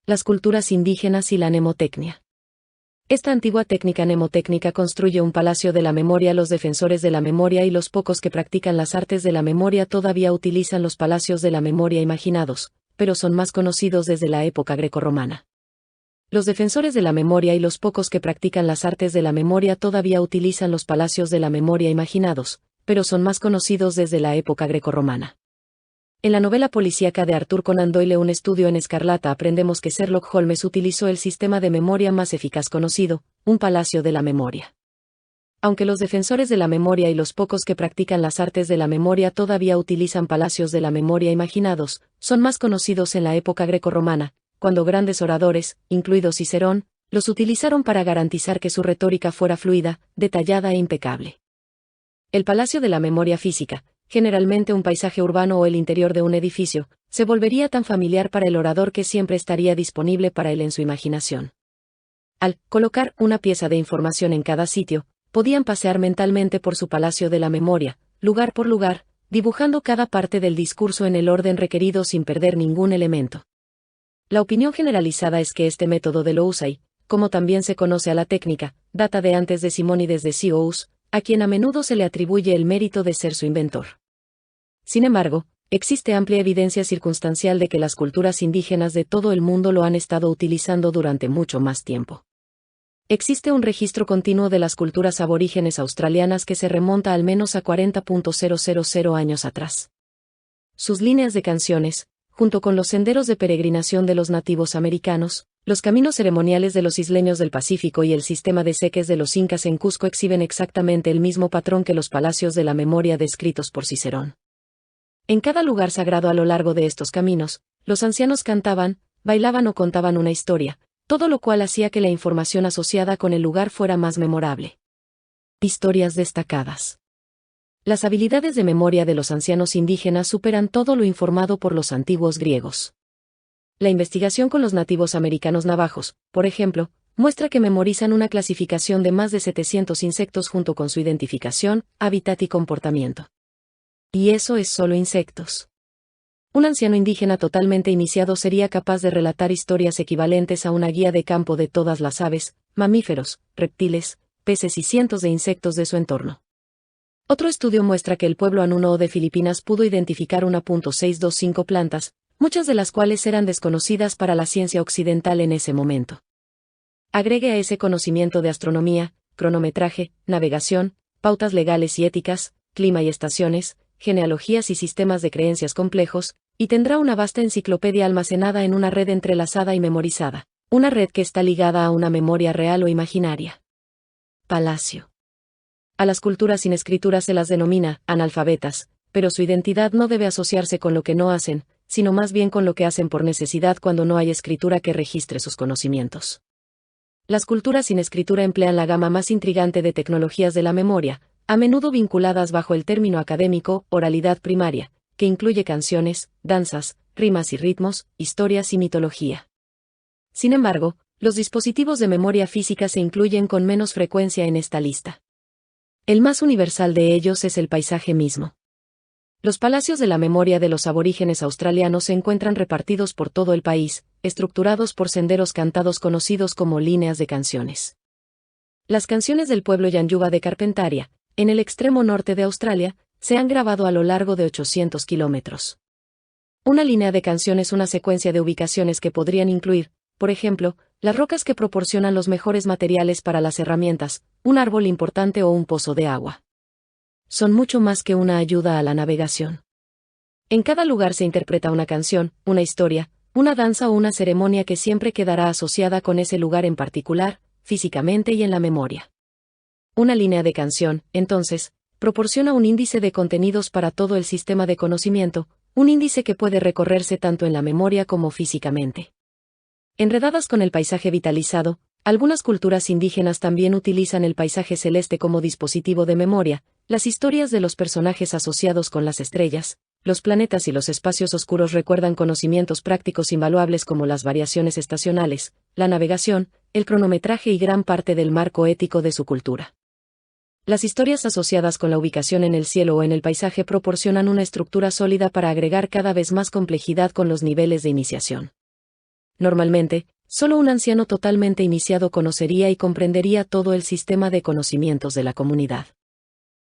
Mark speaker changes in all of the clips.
Speaker 1: Las culturas indígenas y la mnemotecnia. Esta antigua técnica mnemotécnica construye un palacio de la memoria. Los defensores de la memoria y los pocos que practican las artes de la memoria todavía utilizan los palacios de la memoria imaginados, pero son más conocidos desde la época grecorromana. Los defensores de la memoria y los pocos que practican las artes de la memoria todavía utilizan los palacios de la memoria imaginados, pero son más conocidos desde la época grecorromana. En la novela policíaca de Arthur Conan Doyle Un estudio en escarlata aprendemos que Sherlock Holmes utilizó el sistema de memoria más eficaz conocido, un palacio de la memoria. Aunque los defensores de la memoria y los pocos que practican las artes de la memoria todavía utilizan palacios de la memoria imaginados, son más conocidos en la época grecorromana, cuando grandes oradores, incluido Cicerón, los utilizaron para garantizar que su retórica fuera fluida, detallada e impecable. El palacio de la memoria física, generalmente un paisaje urbano o el interior de un edificio, se volvería tan familiar para el orador que siempre estaría disponible para él en su imaginación. Al colocar una pieza de información en cada sitio, podían pasear mentalmente por su palacio de la memoria, lugar por lugar, dibujando cada parte del discurso en el orden requerido sin perder ningún elemento. La opinión generalizada es que este método de Lousai, como también se conoce a la técnica, data de antes de Simónides de Sious, a quien a menudo se le atribuye el mérito de ser su inventor. Sin embargo, existe amplia evidencia circunstancial de que las culturas indígenas de todo el mundo lo han estado utilizando durante mucho más tiempo. Existe un registro continuo de las culturas aborígenes australianas que se remonta al menos a 40.000 años atrás. Sus líneas de canciones, junto con los senderos de peregrinación de los nativos americanos, los caminos ceremoniales de los isleños del Pacífico y el sistema de seques de los incas en Cusco exhiben exactamente el mismo patrón que los palacios de la memoria descritos por Cicerón. En cada lugar sagrado a lo largo de estos caminos, los ancianos cantaban, bailaban o contaban una historia, todo lo cual hacía que la información asociada con el lugar fuera más memorable. Historias destacadas. Las habilidades de memoria de los ancianos indígenas superan todo lo informado por los antiguos griegos. La investigación con los nativos americanos navajos, por ejemplo, muestra que memorizan una clasificación de más de 700 insectos junto con su identificación, hábitat y comportamiento. Y eso es solo insectos. Un anciano indígena totalmente iniciado sería capaz de relatar historias equivalentes a una guía de campo de todas las aves, mamíferos, reptiles, peces y cientos de insectos de su entorno. Otro estudio muestra que el pueblo Anuno de Filipinas pudo identificar 1.625 plantas, muchas de las cuales eran desconocidas para la ciencia occidental en ese momento. Agregue a ese conocimiento de astronomía, cronometraje, navegación, pautas legales y éticas, clima y estaciones, genealogías y sistemas de creencias complejos, y tendrá una vasta enciclopedia almacenada en una red entrelazada y memorizada, una red que está ligada a una memoria real o imaginaria. Palacio. A las culturas sin escritura se las denomina analfabetas, pero su identidad no debe asociarse con lo que no hacen, sino más bien con lo que hacen por necesidad cuando no hay escritura que registre sus conocimientos. Las culturas sin escritura emplean la gama más intrigante de tecnologías de la memoria, a menudo vinculadas bajo el término académico, oralidad primaria, que incluye canciones, danzas, rimas y ritmos, historias y mitología. Sin embargo, los dispositivos de memoria física se incluyen con menos frecuencia en esta lista. El más universal de ellos es el paisaje mismo. Los palacios de la memoria de los aborígenes australianos se encuentran repartidos por todo el país, estructurados por senderos cantados conocidos como líneas de canciones. Las canciones del pueblo Yanyuwa de Carpentaria, en el extremo norte de Australia, se han grabado a lo largo de 800 kilómetros. Una línea de canción es una secuencia de ubicaciones que podrían incluir, por ejemplo, las rocas que proporcionan los mejores materiales para las herramientas, un árbol importante o un pozo de agua. Son mucho más que una ayuda a la navegación. En cada lugar se interpreta una canción, una historia, una danza o una ceremonia que siempre quedará asociada con ese lugar en particular, físicamente y en la memoria. Una línea de canción, entonces, proporciona un índice de contenidos para todo el sistema de conocimiento, un índice que puede recorrerse tanto en la memoria como físicamente. Enredadas con el paisaje vitalizado, algunas culturas indígenas también utilizan el paisaje celeste como dispositivo de memoria, las historias de los personajes asociados con las estrellas, los planetas y los espacios oscuros recuerdan conocimientos prácticos invaluables como las variaciones estacionales, la navegación, el cronometraje y gran parte del marco ético de su cultura. Las historias asociadas con la ubicación en el cielo o en el paisaje proporcionan una estructura sólida para agregar cada vez más complejidad con los niveles de iniciación. Normalmente, solo un anciano totalmente iniciado conocería y comprendería todo el sistema de conocimientos de la comunidad.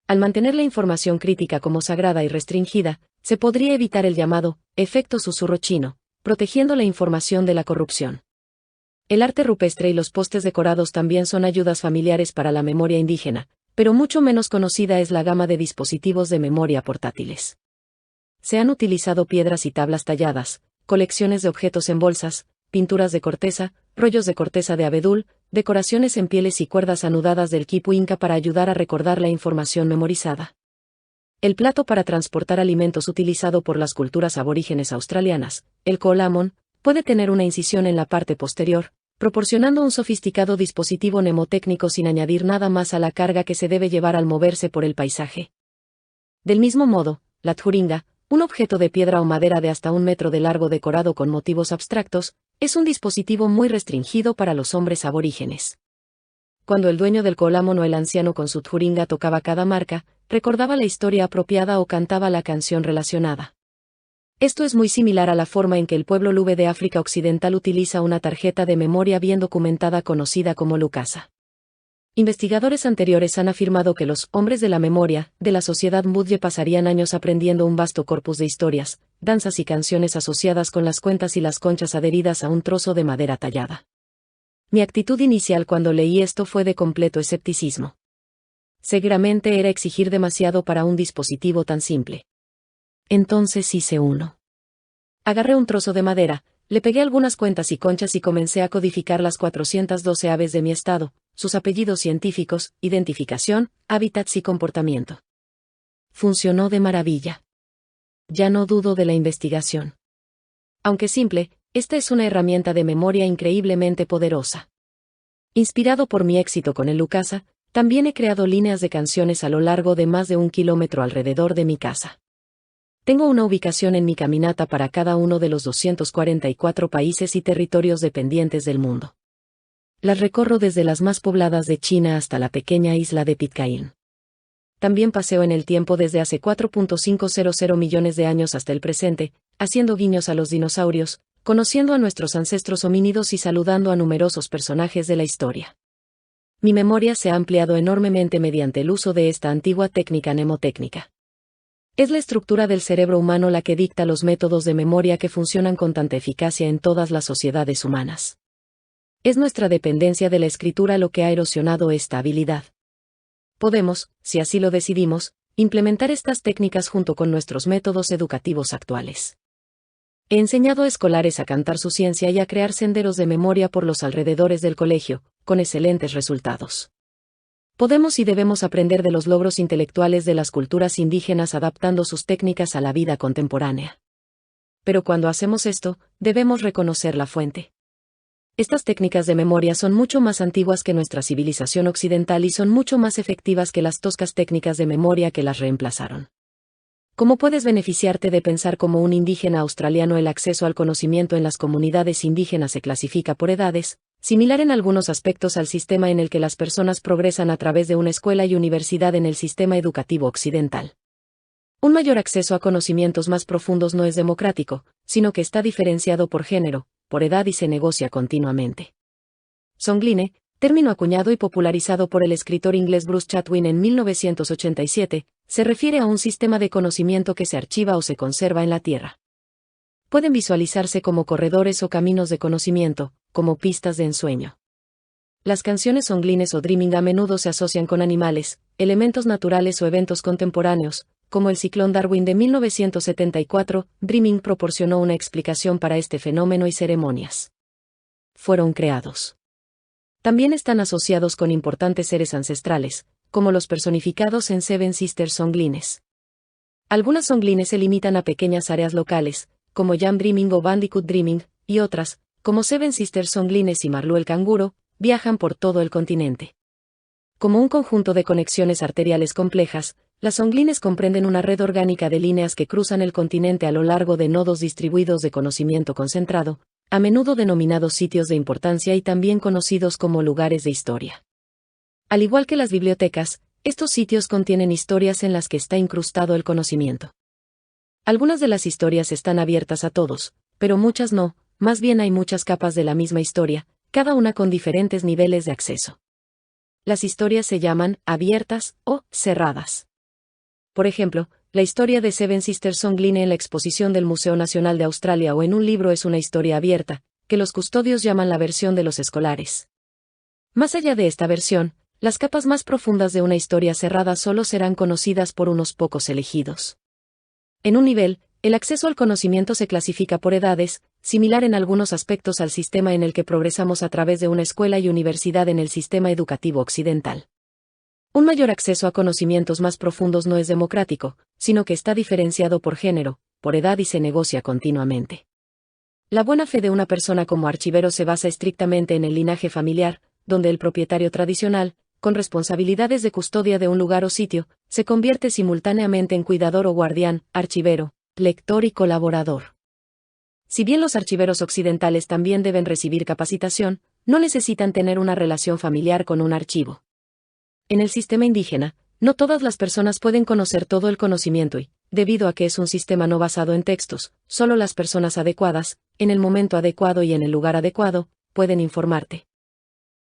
Speaker 1: Al mantener la información crítica como sagrada y restringida, se podría evitar el llamado efecto susurro chino, protegiendo la información de la corrupción. El arte rupestre y los postes decorados también son ayudas familiares para la memoria indígena, pero mucho menos conocida es la gama de dispositivos de memoria portátiles. Se han utilizado piedras y tablas talladas, colecciones de objetos en bolsas, pinturas de corteza, rollos de corteza de abedul, decoraciones en pieles y cuerdas anudadas del quipu inca para ayudar a recordar la información memorizada. El plato para transportar alimentos utilizado por las culturas aborígenes australianas, el ko'olamon, puede tener una incisión en la parte posterior, proporcionando un sofisticado dispositivo mnemotécnico sin añadir nada más a la carga que se debe llevar al moverse por el paisaje. Del mismo modo, la tjuringa, un objeto de piedra o madera de hasta 1 metro de largo decorado con motivos abstractos, es un dispositivo muy restringido para los hombres aborígenes. Cuando el dueño del ko'olamon o el anciano con su tjuringa tocaba cada marca, recordaba la historia apropiada o cantaba la canción relacionada. Esto es muy similar a la forma en que el pueblo Lube de África Occidental utiliza una tarjeta de memoria bien documentada conocida como Lukasa. Investigadores anteriores han afirmado que los hombres de la memoria de la sociedad Mudye pasarían años aprendiendo un vasto corpus de historias, danzas y canciones asociadas con las cuentas y las conchas adheridas a un trozo de madera tallada. Mi actitud inicial cuando leí esto fue de completo escepticismo. Seguramente era exigir demasiado para un dispositivo tan simple. Entonces hice uno. Agarré un trozo de madera, le pegué algunas cuentas y conchas y comencé a codificar las 412 aves de mi estado, sus apellidos científicos, identificación, hábitats y comportamiento. Funcionó de maravilla. Ya no dudo de la investigación. Aunque simple, esta es una herramienta de memoria increíblemente poderosa. Inspirado por mi éxito con el Lukasa, también he creado líneas de canciones a lo largo de más de 1 kilómetro alrededor de mi casa. Tengo una ubicación en mi caminata para cada uno de los 244 países y territorios dependientes del mundo. Las recorro desde las más pobladas de China hasta la pequeña isla de Pitcairn. También paseo en el tiempo desde hace 4.500 millones de años hasta el presente, haciendo guiños a los dinosaurios, conociendo a nuestros ancestros homínidos y saludando a numerosos personajes de la historia. Mi memoria se ha ampliado enormemente mediante el uso de esta antigua técnica mnemotécnica. Es la estructura del cerebro humano la que dicta los métodos de memoria que funcionan con tanta eficacia en todas las sociedades humanas. Es nuestra dependencia de la escritura lo que ha erosionado esta habilidad. Podemos, si así lo decidimos, implementar estas técnicas junto con nuestros métodos educativos actuales. He enseñado a escolares a cantar su ciencia y a crear senderos de memoria por los alrededores del colegio, con excelentes resultados. Podemos y debemos aprender de los logros intelectuales de las culturas indígenas adaptando sus técnicas a la vida contemporánea. Pero cuando hacemos esto, debemos reconocer la fuente. Estas técnicas de memoria son mucho más antiguas que nuestra civilización occidental y son mucho más efectivas que las toscas técnicas de memoria que las reemplazaron. ¿Cómo puedes beneficiarte de pensar como un indígena australiano? El acceso al conocimiento en las comunidades indígenas se clasifica por edades, similar en algunos aspectos al sistema en el que las personas progresan a través de una escuela y universidad en el sistema educativo occidental. Un mayor acceso a conocimientos más profundos no es democrático, sino que está diferenciado por género, por edad y se negocia continuamente. Songline, término acuñado y popularizado por el escritor inglés Bruce Chatwin en 1987, se refiere a un sistema de conocimiento que se archiva o se conserva en la Tierra. Pueden visualizarse como corredores o caminos de conocimiento, como pistas de ensueño. Las canciones songlines o dreaming a menudo se asocian con animales, elementos naturales o eventos contemporáneos, como el ciclón Darwin de 1974. Dreaming proporcionó una explicación para este fenómeno y ceremonias fueron creados. También están asociados con importantes seres ancestrales, como los personificados en Seven Sisters Songlines. Algunas songlines se limitan a pequeñas áreas locales, como Jam Dreaming o Bandicoot Dreaming, y otras, como Seven Sisters Songlines y Marlou el canguro, viajan por todo el continente. Como un conjunto de conexiones arteriales complejas, las songlines comprenden una red orgánica de líneas que cruzan el continente a lo largo de nodos distribuidos de conocimiento concentrado, a menudo denominados sitios de importancia y también conocidos como lugares de historia. Al igual que las bibliotecas, estos sitios contienen historias en las que está incrustado el conocimiento. Algunas de las historias están abiertas a todos, pero muchas no, más bien hay muchas capas de la misma historia, cada una con diferentes niveles de acceso. Las historias se llaman abiertas o cerradas. Por ejemplo, la historia de Seven Sisters Songline en la exposición del Museo Nacional de Australia o en un libro es una historia abierta, que los custodios llaman la versión de los escolares. Más allá de esta versión, las capas más profundas de una historia cerrada solo serán conocidas por unos pocos elegidos. En un nivel, el acceso al conocimiento se clasifica por edades, similar en algunos aspectos al sistema en el que progresamos a través de una escuela y universidad en el sistema educativo occidental. Un mayor acceso a conocimientos más profundos no es democrático, sino que está diferenciado por género, por edad y se negocia continuamente. La buena fe de una persona como archivero se basa estrictamente en el linaje familiar, donde el propietario tradicional, con responsabilidades de custodia de un lugar o sitio, se convierte simultáneamente en cuidador o guardián, archivero, lector y colaborador. Si bien los archiveros occidentales también deben recibir capacitación, no necesitan tener una relación familiar con un archivo. En el sistema indígena, no todas las personas pueden conocer todo el conocimiento y, debido a que es un sistema no basado en textos, solo las personas adecuadas, en el momento adecuado y en el lugar adecuado, pueden informarte.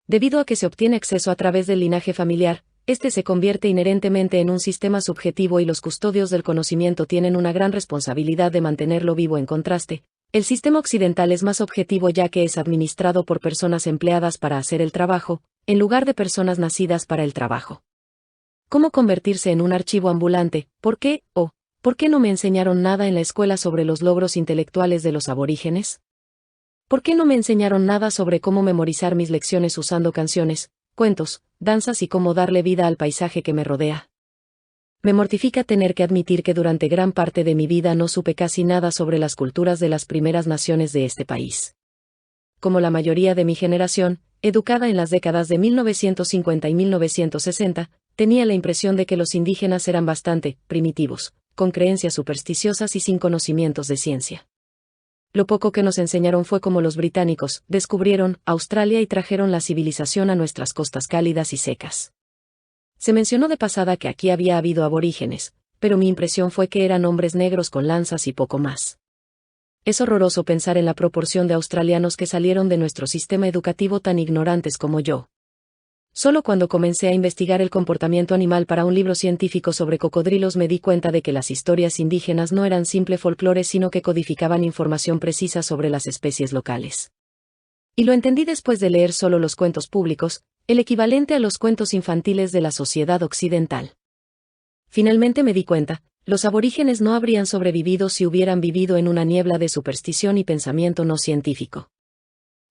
Speaker 1: Debido a que se obtiene acceso a través del linaje familiar, este se convierte inherentemente en un sistema subjetivo y los custodios del conocimiento tienen una gran responsabilidad de mantenerlo vivo. En contraste, el sistema occidental es más objetivo ya que es administrado por personas empleadas para hacer el trabajo, en lugar de personas nacidas para el trabajo. ¿Cómo convertirse en un archivo ambulante? ¿Por qué no me enseñaron nada en la escuela sobre los logros intelectuales de los aborígenes? ¿Por qué no me enseñaron nada sobre cómo memorizar mis lecciones usando canciones, cuentos, danzas y cómo darle vida al paisaje que me rodea? Me mortifica tener que admitir que durante gran parte de mi vida no supe casi nada sobre las culturas de las primeras naciones de este país. Como la mayoría de mi generación, educada en las décadas de 1950 y 1960, tenía la impresión de que los indígenas eran bastante primitivos, con creencias supersticiosas y sin conocimientos de ciencia. Lo poco que nos enseñaron fue cómo los británicos descubrieron Australia y trajeron la civilización a nuestras costas cálidas y secas. Se mencionó de pasada que aquí había habido aborígenes, pero mi impresión fue que eran hombres negros con lanzas y poco más. Es horroroso pensar en la proporción de australianos que salieron de nuestro sistema educativo tan ignorantes como yo. Solo cuando comencé a investigar el comportamiento animal para un libro científico sobre cocodrilos me di cuenta de que las historias indígenas no eran simple folclore sino que codificaban información precisa sobre las especies locales. Y lo entendí después de leer solo los cuentos públicos, el equivalente a los cuentos infantiles de la sociedad occidental. Finalmente me di cuenta, los aborígenes no habrían sobrevivido si hubieran vivido en una niebla de superstición y pensamiento no científico.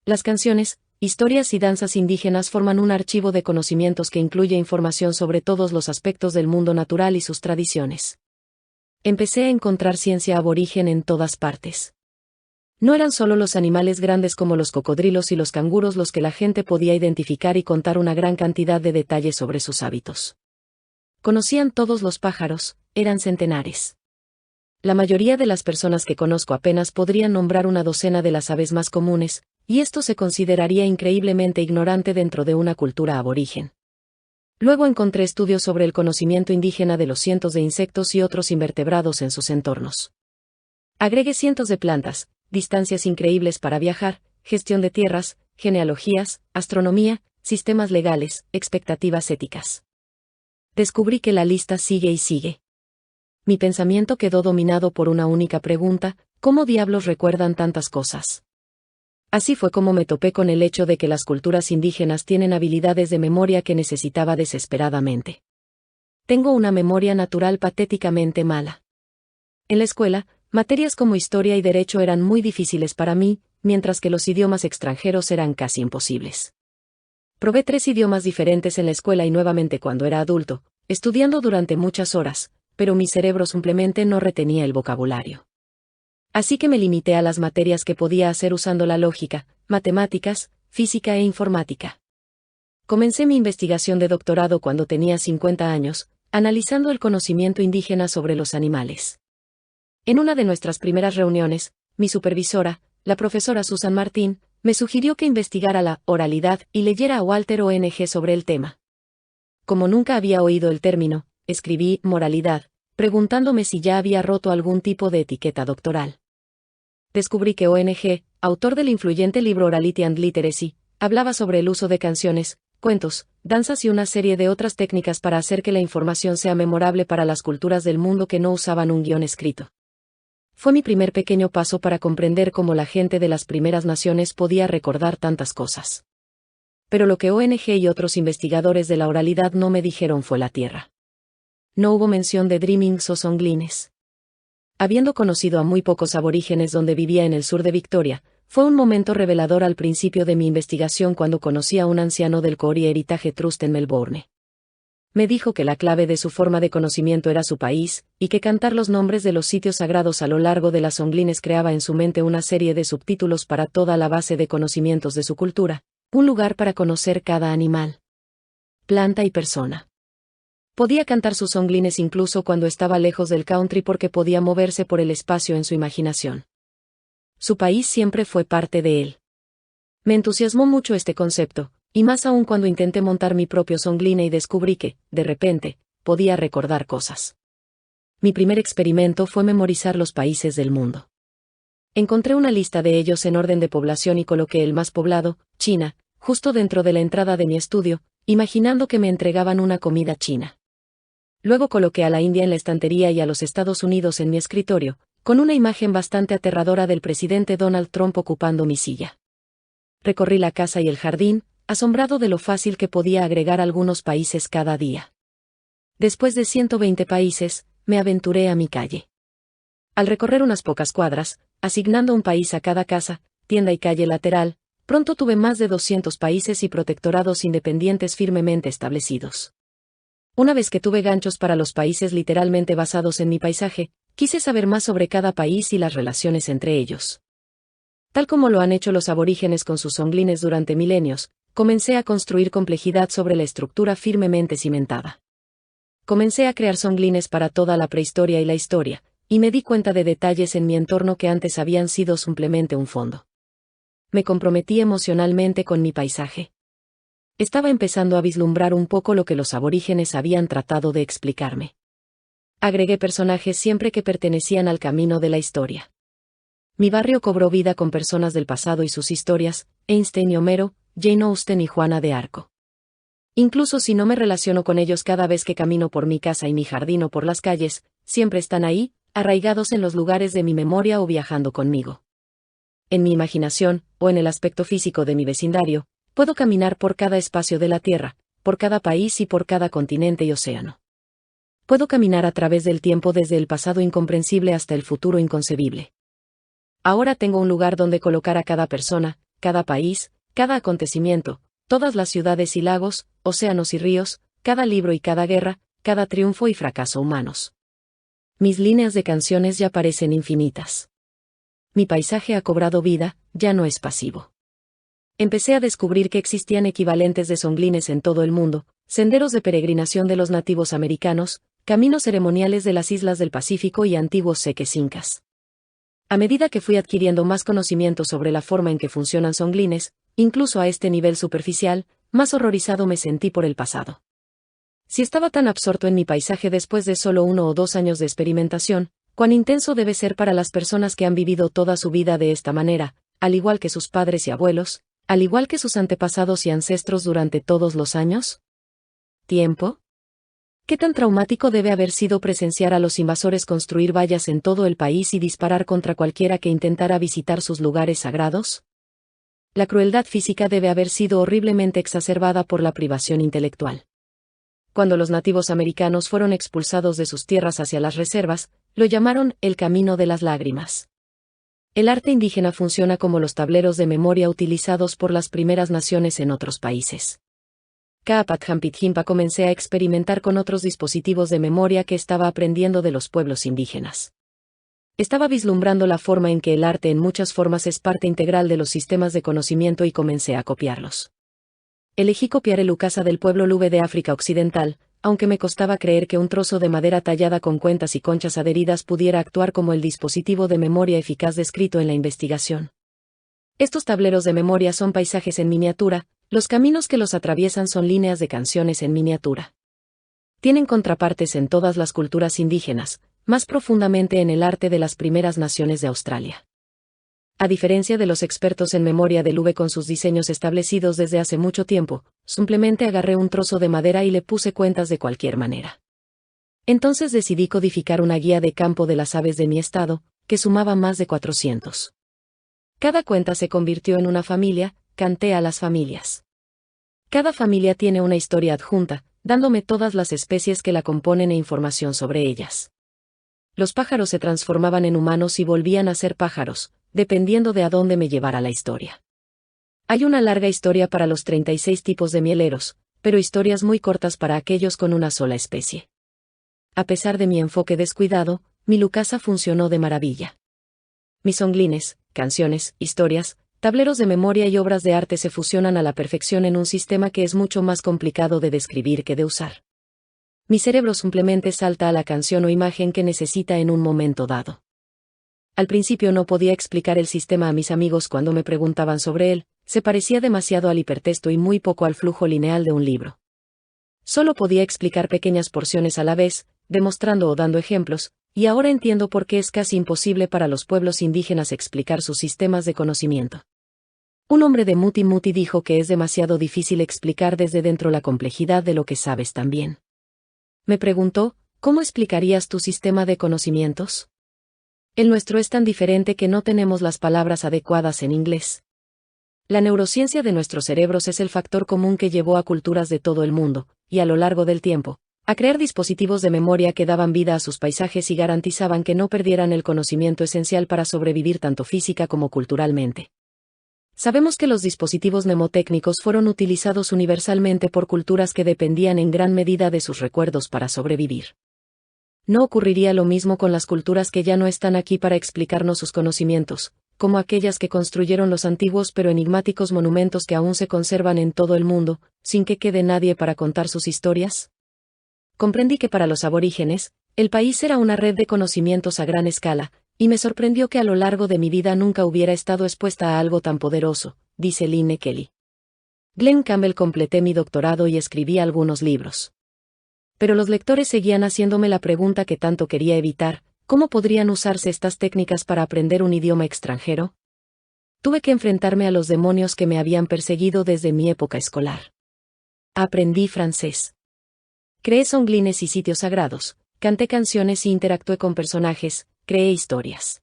Speaker 1: Las canciones, historias y danzas indígenas forman un archivo de conocimientos que incluye información sobre todos los aspectos del mundo natural y sus tradiciones. Empecé a encontrar ciencia aborigen en todas partes. No eran solo los animales grandes como los cocodrilos y los canguros los que la gente podía identificar y contar una gran cantidad de detalles sobre sus hábitos. Conocían todos los pájaros, eran centenares. La mayoría de las personas que conozco apenas podrían nombrar una docena de las aves más comunes, y esto se consideraría increíblemente ignorante dentro de una cultura aborigen. Luego encontré estudios sobre el conocimiento indígena de los cientos de insectos y otros invertebrados en sus entornos. Agregué cientos de plantas, distancias increíbles para viajar, gestión de tierras, genealogías, astronomía, sistemas legales, expectativas éticas. Descubrí que la lista sigue y sigue. Mi pensamiento quedó dominado por una única pregunta: ¿cómo diablos recuerdan tantas cosas? Así fue como me topé con el hecho de que las culturas indígenas tienen habilidades de memoria que necesitaba desesperadamente. Tengo una memoria natural patéticamente mala. En la escuela, materias como historia y derecho eran muy difíciles para mí, mientras que los idiomas extranjeros eran casi imposibles. Probé 3 idiomas diferentes en la escuela y nuevamente cuando era adulto, estudiando durante muchas horas, pero mi cerebro simplemente no retenía el vocabulario. Así que me limité a las materias que podía hacer usando la lógica, matemáticas, física e informática. Comencé mi investigación de doctorado cuando tenía 50 años, analizando el conocimiento indígena sobre los animales. En una de nuestras primeras reuniones, mi supervisora, la profesora Susan Martín, me sugirió que investigara la oralidad y leyera a Walter Ong sobre el tema. Como nunca había oído el término, escribí moralidad, preguntándome si ya había roto algún tipo de etiqueta doctoral. Descubrí que ONG autor del influyente libro Orality and Literacy, hablaba sobre el uso de canciones, cuentos, danzas y una serie de otras técnicas para hacer que la información sea memorable para las culturas del mundo que no usaban un guión escrito. Fue mi primer pequeño paso para comprender cómo la gente de las primeras naciones podía recordar tantas cosas. Pero lo que ONG y otros investigadores de la oralidad no me dijeron fue la tierra. No hubo mención de Dreamings o songlines. Habiendo conocido a muy pocos aborígenes donde vivía en el sur de Victoria, fue un momento revelador al principio de mi investigación cuando conocí a un anciano del Koori Heritage Trust en Melbourne. Me dijo que la clave de su forma de conocimiento era su país, y que cantar los nombres de los sitios sagrados a lo largo de las songlines creaba en su mente una serie de subtítulos para toda la base de conocimientos de su cultura, un lugar para conocer cada animal, planta y persona. Podía cantar sus songlines incluso cuando estaba lejos del country porque podía moverse por el espacio en su imaginación. Su país siempre fue parte de él. Me entusiasmó mucho este concepto, y más aún cuando intenté montar mi propio songline y descubrí que, de repente, podía recordar cosas. Mi primer experimento fue memorizar los países del mundo. Encontré una lista de ellos en orden de población y coloqué el más poblado, China, justo dentro de la entrada de mi estudio, imaginando que me entregaban una comida china. Luego coloqué a la India en la estantería y a los Estados Unidos en mi escritorio, con una imagen bastante aterradora del presidente Donald Trump ocupando mi silla. Recorrí la casa y el jardín, asombrado de lo fácil que podía agregar algunos países cada día. Después de 120 países, me aventuré a mi calle. Al recorrer unas pocas cuadras, asignando un país a cada casa, tienda y calle lateral, pronto tuve más de 200 países y protectorados independientes firmemente establecidos. Una vez que tuve ganchos para los países literalmente basados en mi paisaje, quise saber más sobre cada país y las relaciones entre ellos. Tal como lo han hecho los aborígenes con sus songlines durante milenios, comencé a construir complejidad sobre la estructura firmemente cimentada. Comencé a crear songlines para toda la prehistoria y la historia, y me di cuenta de detalles en mi entorno que antes habían sido simplemente un fondo. Me comprometí emocionalmente con mi paisaje. Estaba empezando a vislumbrar un poco lo que los aborígenes habían tratado de explicarme. Agregué personajes siempre que pertenecían al camino de la historia. Mi barrio cobró vida con personas del pasado y sus historias, Einstein y Homero, Jane Austen y Juana de Arco. Incluso si no me relaciono con ellos cada vez que camino por mi casa y mi jardín o por las calles, siempre están ahí, arraigados en los lugares de mi memoria o viajando conmigo. En mi imaginación, o en el aspecto físico de mi vecindario, puedo caminar por cada espacio de la Tierra, por cada país y por cada continente y océano. Puedo caminar a través del tiempo desde el pasado incomprensible hasta el futuro inconcebible. Ahora tengo un lugar donde colocar a cada persona, cada país, cada acontecimiento, todas las ciudades y lagos, océanos y ríos, cada libro y cada guerra, cada triunfo y fracaso humanos. Mis líneas de canciones ya parecen infinitas. Mi paisaje ha cobrado vida, ya no es pasivo. Empecé a descubrir que existían equivalentes de songlines en todo el mundo, senderos de peregrinación de los nativos americanos, caminos ceremoniales de las islas del Pacífico y antiguos seques incas. A medida que fui adquiriendo más conocimiento sobre la forma en que funcionan songlines, incluso a este nivel superficial, más horrorizado me sentí por el pasado. Si estaba tan absorto en mi paisaje después de solo 1 o 2 años de experimentación, cuán intenso debe ser para las personas que han vivido toda su vida de esta manera, al igual que sus padres y abuelos, al igual que sus antepasados y ancestros durante todos los años. ¿Tiempo? ¿Qué tan traumático debe haber sido presenciar a los invasores construir vallas en todo el país y disparar contra cualquiera que intentara visitar sus lugares sagrados? La crueldad física debe haber sido horriblemente exacerbada por la privación intelectual. Cuando los nativos americanos fueron expulsados de sus tierras hacia las reservas, lo llamaron el Camino de las Lágrimas. El arte indígena funciona como los tableros de memoria utilizados por las primeras naciones en otros países. Caapatjampitjimpa comencé a experimentar con otros dispositivos de memoria que estaba aprendiendo de los pueblos indígenas. Estaba vislumbrando la forma en que el arte en muchas formas es parte integral de los sistemas de conocimiento y comencé a copiarlos. Elegí copiar el ukasa del pueblo Lube de África Occidental, aunque me costaba creer que un trozo de madera tallada con cuentas y conchas adheridas pudiera actuar como el dispositivo de memoria eficaz descrito en la investigación. Estos tableros de memoria son paisajes en miniatura, los caminos que los atraviesan son líneas de canciones en miniatura. Tienen contrapartes en todas las culturas indígenas, más profundamente en el arte de las primeras naciones de Australia. A diferencia de los expertos en memoria del V con sus diseños establecidos desde hace mucho tiempo, simplemente agarré un trozo de madera y le puse cuentas de cualquier manera. Entonces decidí codificar una guía de campo de las aves de mi estado, que sumaba más de 400. Cada cuenta se convirtió en una familia, canté a las familias. Cada familia tiene una historia adjunta, dándome todas las especies que la componen e información sobre ellas. Los pájaros se transformaban en humanos y volvían a ser pájaros, dependiendo de a dónde me llevara la historia. Hay una larga historia para los 36 tipos de mieleros, pero historias muy cortas para aquellos con una sola especie. A pesar de mi enfoque descuidado, mi Lucasa funcionó de maravilla. Mis songlines, canciones, historias, tableros de memoria y obras de arte se fusionan a la perfección en un sistema que es mucho más complicado de describir que de usar. Mi cerebro simplemente salta a la canción o imagen que necesita en un momento dado. Al principio no podía explicar el sistema a mis amigos cuando me preguntaban sobre él, se parecía demasiado al hipertexto y muy poco al flujo lineal de un libro. Solo podía explicar pequeñas porciones a la vez, demostrando o dando ejemplos, y ahora entiendo por qué es casi imposible para los pueblos indígenas explicar sus sistemas de conocimiento. Un hombre de Muti Muti dijo que es demasiado difícil explicar desde dentro la complejidad de lo que sabes también. Me preguntó, ¿cómo explicarías tu sistema de conocimientos? El nuestro es tan diferente que no tenemos las palabras adecuadas en inglés. La neurociencia de nuestros cerebros es el factor común que llevó a culturas de todo el mundo, y a lo largo del tiempo, a crear dispositivos de memoria que daban vida a sus paisajes y garantizaban que no perdieran el conocimiento esencial para sobrevivir tanto física como culturalmente. Sabemos que los dispositivos mnemotécnicos fueron utilizados universalmente por culturas que dependían en gran medida de sus recuerdos para sobrevivir. No ocurriría lo mismo con las culturas que ya no están aquí para explicarnos sus conocimientos, como aquellas que construyeron los antiguos pero enigmáticos monumentos que aún se conservan en todo el mundo, sin que quede nadie para contar sus historias. Comprendí que para los aborígenes, el país era una red de conocimientos a gran escala, y me sorprendió que a lo largo de mi vida nunca hubiera estado expuesta a algo tan poderoso, dice Lynne Kelly. Glenn Campbell completé mi doctorado y escribí algunos libros. Pero los lectores seguían haciéndome la pregunta que tanto quería evitar, ¿cómo podrían usarse estas técnicas para aprender un idioma extranjero? Tuve que enfrentarme a los demonios que me habían perseguido desde mi época escolar. Aprendí francés. Creé songlines y sitios sagrados, canté canciones y interactué con personajes, creé historias.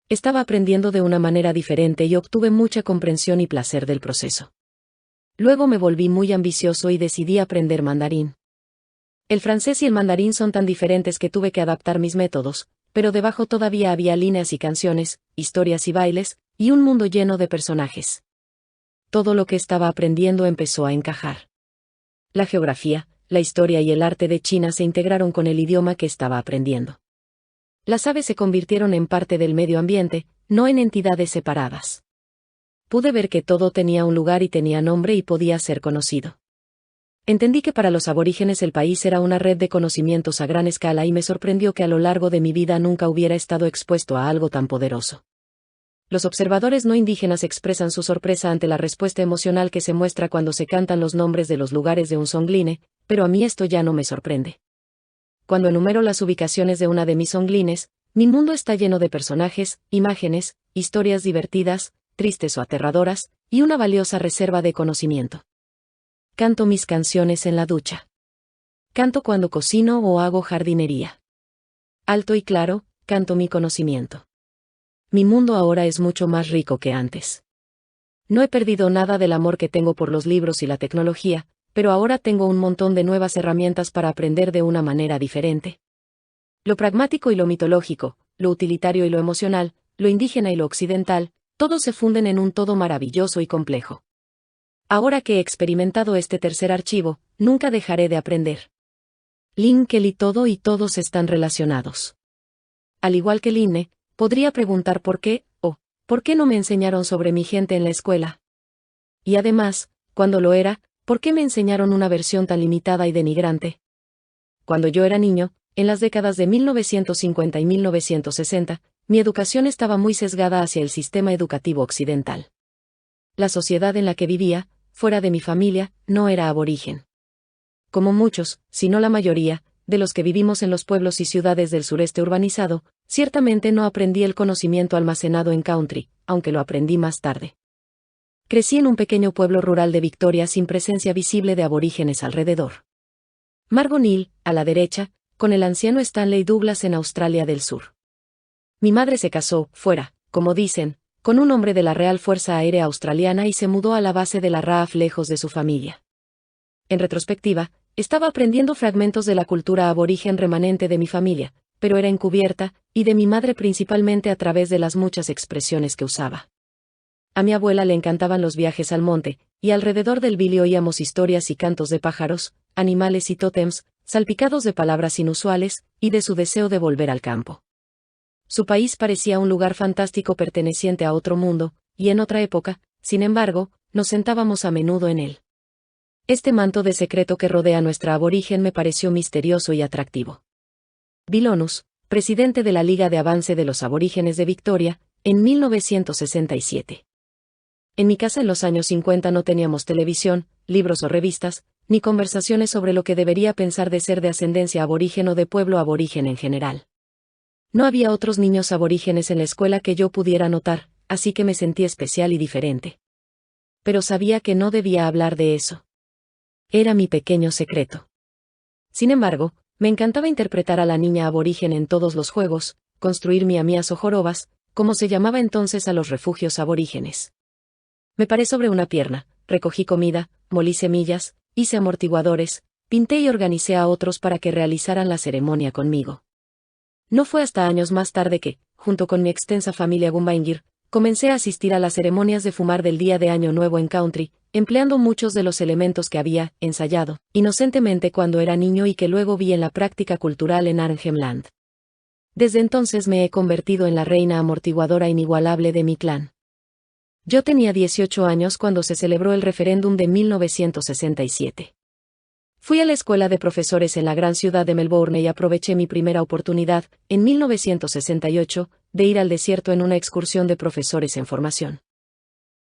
Speaker 1: Estaba aprendiendo de una manera diferente y obtuve mucha comprensión y placer del proceso. Luego me volví muy ambicioso y decidí aprender mandarín. El francés y el mandarín son tan diferentes que tuve que adaptar mis métodos, pero debajo todavía había líneas y canciones, historias y bailes, y un mundo lleno de personajes. Todo lo que estaba aprendiendo empezó a encajar. La geografía, la historia y el arte de China se integraron con el idioma que estaba aprendiendo. Las aves se convirtieron en parte del medio ambiente, no en entidades separadas. Pude ver que todo tenía un lugar y tenía nombre y podía ser conocido. Entendí que para los aborígenes el país era una red de conocimientos a gran escala y me sorprendió que a lo largo de mi vida nunca hubiera estado expuesto a algo tan poderoso. Los observadores no indígenas expresan su sorpresa ante la respuesta emocional que se muestra cuando se cantan los nombres de los lugares de un songline, pero a mí esto ya no me sorprende. Cuando enumero las ubicaciones de una de mis songlines, mi mundo está lleno de personajes, imágenes, historias divertidas, tristes o aterradoras, y una valiosa reserva de conocimiento. Canto mis canciones en la ducha. Canto cuando cocino o hago jardinería. Alto y claro, canto mi conocimiento. Mi mundo ahora es mucho más rico que antes. No he perdido nada del amor que tengo por los libros y la tecnología, pero ahora tengo un montón de nuevas herramientas para aprender de una manera diferente. Lo pragmático y lo mitológico, lo utilitario y lo emocional, lo indígena y lo occidental, todos se funden en un todo maravilloso y complejo. Ahora que he experimentado este tercer archivo, nunca dejaré de aprender. Lynne Kelly. Todo y todos están relacionados. Al igual que Lynne, podría preguntar por qué, o, ¿por qué no me enseñaron sobre mi gente en la escuela? Y además, cuando lo era, ¿por qué me enseñaron una versión tan limitada y denigrante? Cuando yo era niño, en las décadas de 1950 y 1960, mi educación estaba muy sesgada hacia el sistema educativo occidental. La sociedad en la que vivía, fuera de mi familia, no era aborigen. Como muchos, si no la mayoría, de los que vivimos en los pueblos y ciudades del sureste urbanizado, Ciertamente no aprendí el conocimiento almacenado en country, aunque lo aprendí más tarde. Crecí en un pequeño pueblo rural de Victoria sin presencia visible de aborígenes alrededor. Margon Hill, a la derecha, con el anciano Stanley Douglas en Australia del Sur. Mi madre se casó, fuera, como dicen, con un hombre de la Real Fuerza Aérea Australiana y se mudó a la base de la RAF lejos de su familia. En retrospectiva, estaba aprendiendo fragmentos de la cultura aborigen remanente de mi familia, pero era encubierta, y de mi madre principalmente a través de las muchas expresiones que usaba. A mi abuela le encantaban los viajes al monte, y alrededor del Billy oíamos historias y cantos de pájaros, animales y tótems, salpicados de palabras inusuales, y de su deseo de volver al campo. Su país parecía un lugar fantástico perteneciente a otro mundo, y en otra época, sin embargo, nos sentábamos a menudo en él. Este manto de secreto que rodea a nuestra aborigen me pareció misterioso y atractivo. Bill Onus, presidente de la Liga de Avance de los Aborígenes de Victoria, en 1967. En mi casa en los años 50 no teníamos televisión, libros o revistas, ni conversaciones sobre lo que debería pensar de ser de ascendencia aborigen o de pueblo aborigen en general. No había otros niños aborígenes en la escuela que yo pudiera notar, así que me sentí especial y diferente. Pero sabía que no debía hablar de eso. Era mi pequeño secreto. Sin embargo, me encantaba interpretar a la niña aborigen en todos los juegos, construir miamías o jorobas, como se llamaba entonces a los refugios aborígenes. Me paré sobre una pierna, recogí comida, molí semillas, hice amortiguadores, pinté y organicé a otros para que realizaran la ceremonia conmigo. No fue hasta años más tarde que, junto con mi extensa familia Gumbaingir, comencé a asistir a las ceremonias de fumar del día de Año Nuevo en country, empleando muchos de los elementos que había ensayado inocentemente cuando era niño y que luego vi en la práctica cultural en Arnhem Land. Desde entonces me he convertido en la reina amortiguadora inigualable de mi clan. Yo tenía 18 años cuando se celebró el referéndum de 1967. Fui a la escuela de profesores en la gran ciudad de Melbourne y aproveché mi primera oportunidad, en 1968, de ir al desierto en una excursión de profesores en formación.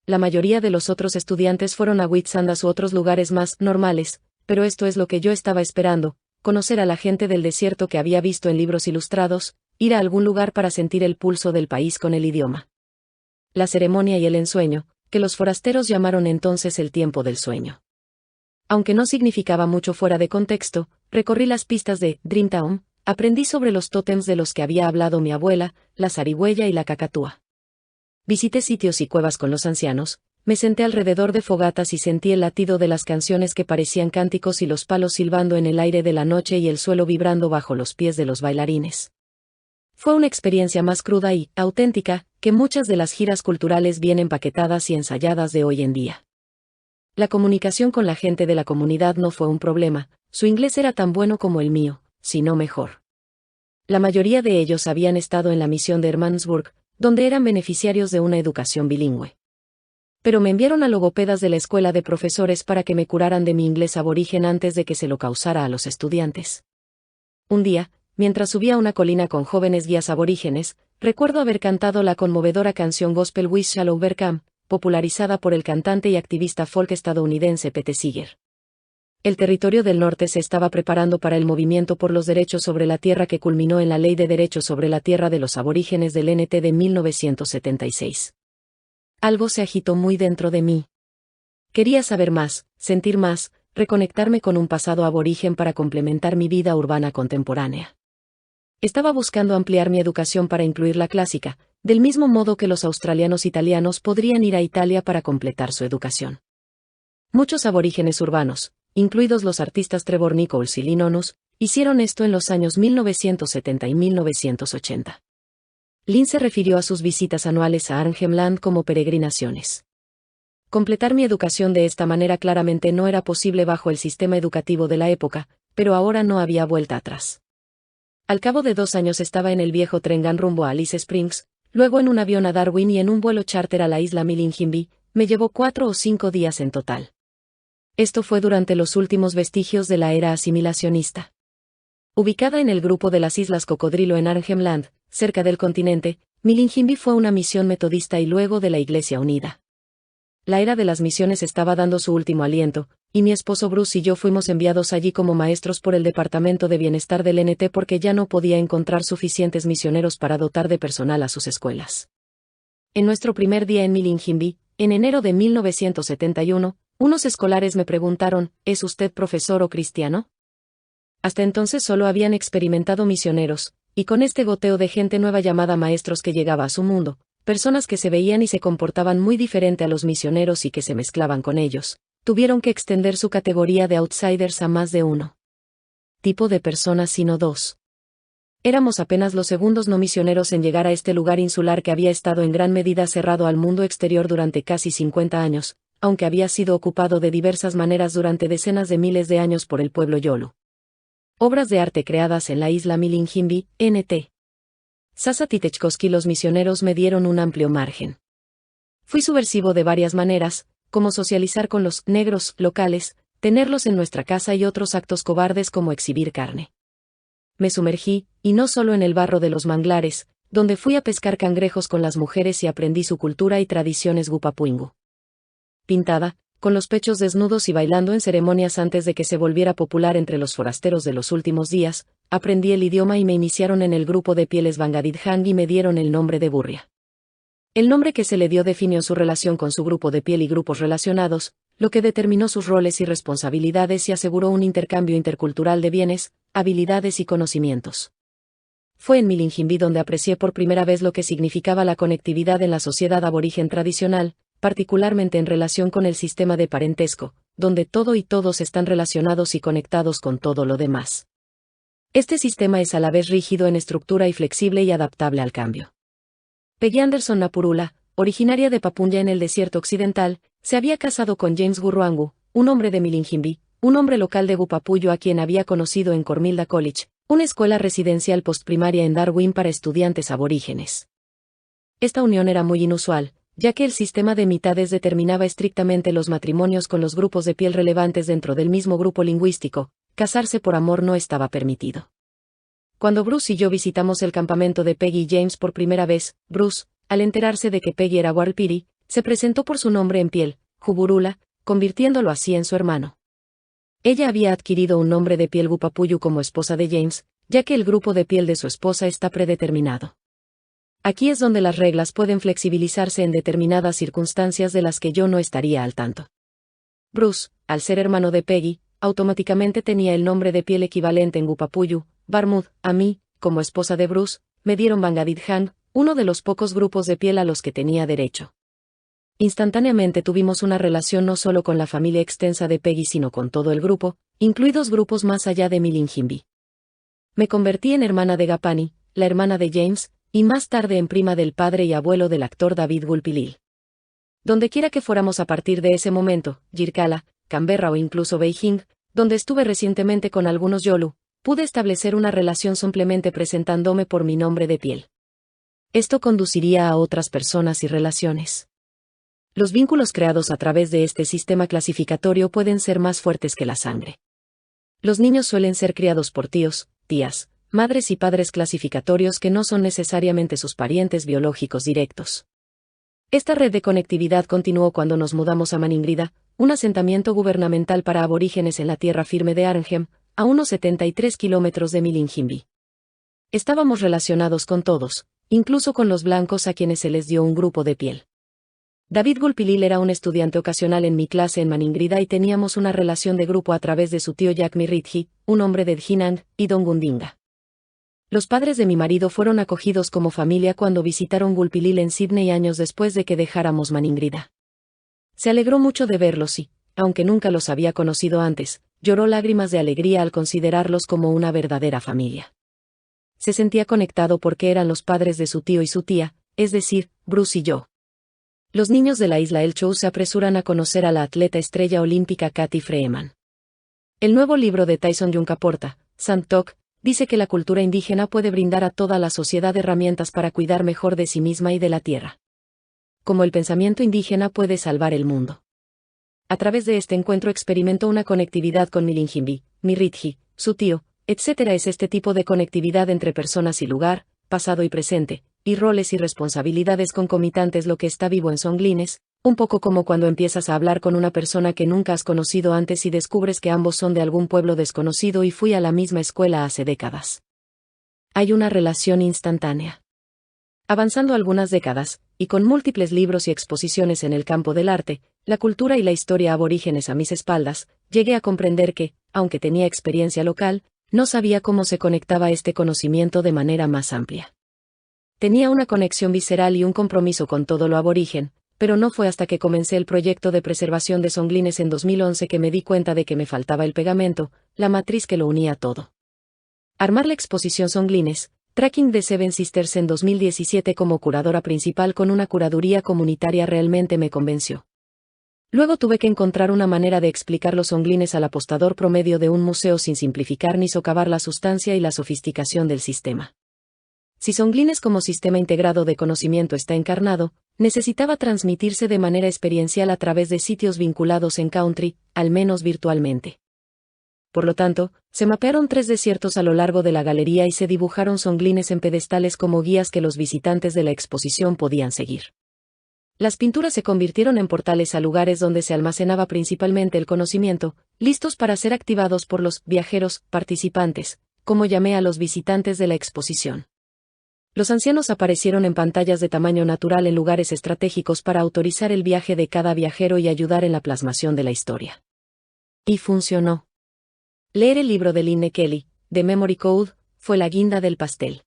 Speaker 1: La mayoría de los otros estudiantes fueron a Whitsundays u otros lugares más normales, pero esto es lo que yo estaba esperando, conocer a la gente del desierto que había visto en libros ilustrados, ir a algún lugar para sentir el pulso del país con el idioma. La ceremonia y el ensueño, que los forasteros llamaron entonces el tiempo del sueño. Aunque no significaba mucho fuera de contexto, recorrí las pistas de Dreamtown, aprendí sobre los tótems de los que había hablado mi abuela, la zarigüeya y la cacatúa. Visité sitios y cuevas con los ancianos, me senté alrededor de fogatas y sentí el latido de las canciones que parecían cánticos y los palos silbando en el aire de la noche y el suelo vibrando bajo los pies de los bailarines. Fue una experiencia más cruda y auténtica que muchas de las giras culturales bien empaquetadas y ensayadas de hoy en día. La comunicación con la gente de la comunidad no fue un problema, su inglés era tan bueno como el mío, si no mejor. La mayoría de ellos habían estado en la misión de Hermannsburg, donde eran beneficiarios de una educación bilingüe. Pero me enviaron a logopedas de la escuela de profesores para que me curaran de mi inglés aborigen antes de que se lo causara a los estudiantes. Un día, mientras subía una colina con jóvenes guías aborígenes, recuerdo haber cantado la conmovedora canción gospel We Shall Overcome, popularizada por el cantante y activista folk estadounidense Pete Seeger. El territorio del norte se estaba preparando para el movimiento por los derechos sobre la tierra que culminó en la Ley de Derechos sobre la Tierra de los Aborígenes del NT de 1976. Algo se agitó muy dentro de mí. Quería saber más, sentir más, reconectarme con un pasado aborigen para complementar mi vida urbana contemporánea. Estaba buscando ampliar mi educación para incluir la clásica, del mismo modo que los australianos italianos podrían ir a Italia para completar su educación. Muchos aborígenes urbanos, incluidos los artistas Trevor Nichols y Lynn Onus, hicieron esto en los años 1970 y 1980. Lynn se refirió a sus visitas anuales a Arnhem Land como peregrinaciones. Completar mi educación de esta manera claramente no era posible bajo el sistema educativo de la época, pero ahora no había vuelta atrás. Al cabo de 2 años estaba en el viejo Trengan rumbo a Alice Springs, luego en un avión a Darwin y en un vuelo charter a la isla Milinjimby, me llevó 4 o 5 días en total. Esto fue durante los últimos vestigios de la era asimilacionista. Ubicada en el grupo de las Islas Cocodrilo en Arnhem Land, cerca del continente, Milinjimby fue una misión metodista y luego de la Iglesia Unida. La era de las misiones estaba dando su último aliento, y mi esposo Bruce y yo fuimos enviados allí como maestros por el Departamento de Bienestar del NT porque ya no podía encontrar suficientes misioneros para dotar de personal a sus escuelas. En nuestro primer día en Milinjimbi, en enero de 1971, unos escolares me preguntaron, ¿es usted profesor o cristiano? Hasta entonces solo habían experimentado misioneros, y con este goteo de gente nueva llamada maestros que llegaba a su mundo, personas que se veían y se comportaban muy diferente a los misioneros y que se mezclaban con ellos, tuvieron que extender su categoría de outsiders a más de uno tipo de personas sino dos. Éramos apenas los segundos no misioneros en llegar a este lugar insular que había estado en gran medida cerrado al mundo exterior durante casi 50 años, aunque había sido ocupado de diversas maneras durante decenas de miles de años por el pueblo Yolu. Obras de arte creadas en la isla Milinjimbi, Nt. Sasa Titechkoski. Los misioneros me dieron un amplio margen. Fui subversivo de varias maneras, como socializar con los negros locales, tenerlos en nuestra casa y otros actos cobardes como exhibir carne. Me sumergí, y no solo en el barro de los manglares, donde fui a pescar cangrejos con las mujeres y aprendí su cultura y tradiciones gupapuingu. Pintada, con los pechos desnudos y bailando en ceremonias antes de que se volviera popular entre los forasteros de los últimos días, aprendí el idioma y me iniciaron en el grupo de pieles Bangadidhang y me dieron el nombre de Burria. El nombre que se le dio definió su relación con su grupo de piel y grupos relacionados, lo que determinó sus roles y responsabilidades y aseguró un intercambio intercultural de bienes, habilidades y conocimientos. Fue en Milinjimbi donde aprecié por primera vez lo que significaba la conectividad en la sociedad aborigen tradicional, particularmente en relación con el sistema de parentesco, donde todo y todos están relacionados y conectados con todo lo demás. Este sistema es a la vez rígido en estructura y flexible y adaptable al cambio. Peggy Anderson Napurula, originaria de Papunya en el desierto occidental, se había casado con James Gurruangu, un hombre de Milinjimbi, un hombre local de Gupapuyo a quien había conocido en Cormilda College, una escuela residencial postprimaria en Darwin para estudiantes aborígenes. Esta unión era muy inusual, ya que el sistema de mitades determinaba estrictamente los matrimonios con los grupos de piel relevantes dentro del mismo grupo lingüístico. Casarse por amor no estaba permitido. Cuando Bruce y yo visitamos el campamento de Peggy y James por primera vez, Bruce, al enterarse de que Peggy era Warlpiri, se presentó por su nombre en piel, Juburula, convirtiéndolo así en su hermano. Ella había adquirido un nombre de piel Gupapuyu como esposa de James, ya que el grupo de piel de su esposa está predeterminado. Aquí es donde las reglas pueden flexibilizarse en determinadas circunstancias de las que yo no estaría al tanto. Bruce, al ser hermano de Peggy, automáticamente tenía el nombre de piel equivalente en Gupapuyu. Barmud, a mí, como esposa de Bruce, me dieron Bangadidhang, uno de los pocos grupos de piel a los que tenía derecho. Instantáneamente tuvimos una relación no solo con la familia extensa de Peggy sino con todo el grupo, incluidos grupos más allá de Milinjimbi. Me convertí en hermana de Gapani, la hermana de James, y más tarde en prima del padre y abuelo del actor David Gulpilil. Dondequiera que fuéramos a partir de ese momento, Yirkala, Canberra o incluso Beijing, donde estuve recientemente con algunos Yolu, pude establecer una relación simplemente presentándome por mi nombre de piel. Esto conduciría a otras personas y relaciones. Los vínculos creados a través de este sistema clasificatorio pueden ser más fuertes que la sangre. Los niños suelen ser criados por tíos, tías, madres y padres clasificatorios que no son necesariamente sus parientes biológicos directos. Esta red de conectividad continuó cuando nos mudamos a Maningrida, un asentamiento gubernamental para aborígenes en la tierra firme de Arnhem, a unos 73 kilómetros de Milinjimbi. Estábamos relacionados con todos, incluso con los blancos a quienes se les dio un grupo de piel. David Gulpilil era un estudiante ocasional en mi clase en Maningrida y teníamos una relación de grupo a través de su tío Jack Miritji, un hombre de Djinang, y Dongundinga. Los padres de mi marido fueron acogidos como familia cuando visitaron Gulpilil en Sydney años después de que dejáramos Maningrida. Se alegró mucho de verlos y, aunque nunca los había conocido antes, lloró lágrimas de alegría al considerarlos como una verdadera familia. Se sentía conectado porque eran los padres de su tío y su tía, es decir, Bruce y yo. Los niños de la isla El Chou se apresuran a conocer a la atleta estrella olímpica Cathy Freeman. El nuevo libro de Tyson Yunkaporta, Sandtok, dice que la cultura indígena puede brindar a toda la sociedad herramientas para cuidar mejor de sí misma y de la tierra. Como el pensamiento indígena puede salvar el mundo. A través de este encuentro experimentó una conectividad con Milinjimbi, Miritji, su tío, etc. Es este tipo de conectividad entre personas y lugar, pasado y presente, y roles y responsabilidades concomitantes lo que está vivo en Songlines, Un poco como cuando empiezas a hablar con una persona que nunca has conocido antes y descubres que ambos son de algún pueblo desconocido y fui a la misma escuela hace décadas. Hay una relación instantánea. Avanzando algunas décadas, y con múltiples libros y exposiciones en el campo del arte, la cultura y la historia aborígenes a mis espaldas, llegué a comprender que, aunque tenía experiencia local, no sabía cómo se conectaba este conocimiento de manera más amplia. Tenía una conexión visceral y un compromiso con todo lo aborigen, pero no fue hasta que comencé el proyecto de preservación de Songlines en 2011 que me di cuenta de que me faltaba el pegamento, la matriz que lo unía todo. Armar la exposición Songlines, Tracking the Seven Sisters en 2017 como curadora principal con una curaduría comunitaria realmente me convenció. Luego tuve que encontrar una manera de explicar los songlines al apostador promedio de un museo sin simplificar ni socavar la sustancia y la sofisticación del sistema. Si Songlines como sistema integrado de conocimiento está encarnado, necesitaba transmitirse de manera experiencial a través de sitios vinculados en country, al menos virtualmente. Por lo tanto, se mapearon 3 desiertos a lo largo de la galería y se dibujaron songlines en pedestales como guías que los visitantes de la exposición podían seguir. Las pinturas se convirtieron en portales a lugares donde se almacenaba principalmente el conocimiento, listos para ser activados por los viajeros participantes, como llamé a los visitantes de la exposición. Los ancianos aparecieron en pantallas de tamaño natural en lugares estratégicos para autorizar el viaje de cada viajero y ayudar en la plasmación de la historia. Y funcionó. Leer el libro de Lynne Kelly, The Memory Code, fue la guinda del pastel.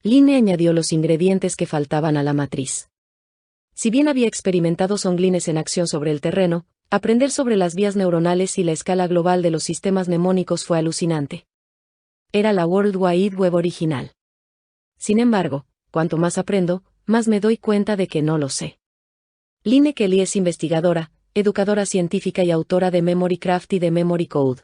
Speaker 1: Lynne añadió los ingredientes que faltaban a la matriz. Si bien había experimentado songlines en acción sobre el terreno, aprender sobre las vías neuronales y la escala global de los sistemas mnemónicos fue alucinante. Era la World Wide Web original. Sin embargo, cuanto más aprendo, más me doy cuenta de que no lo sé. Lynne Kelly es investigadora, educadora científica y autora de Memory Craft y de Memory Code,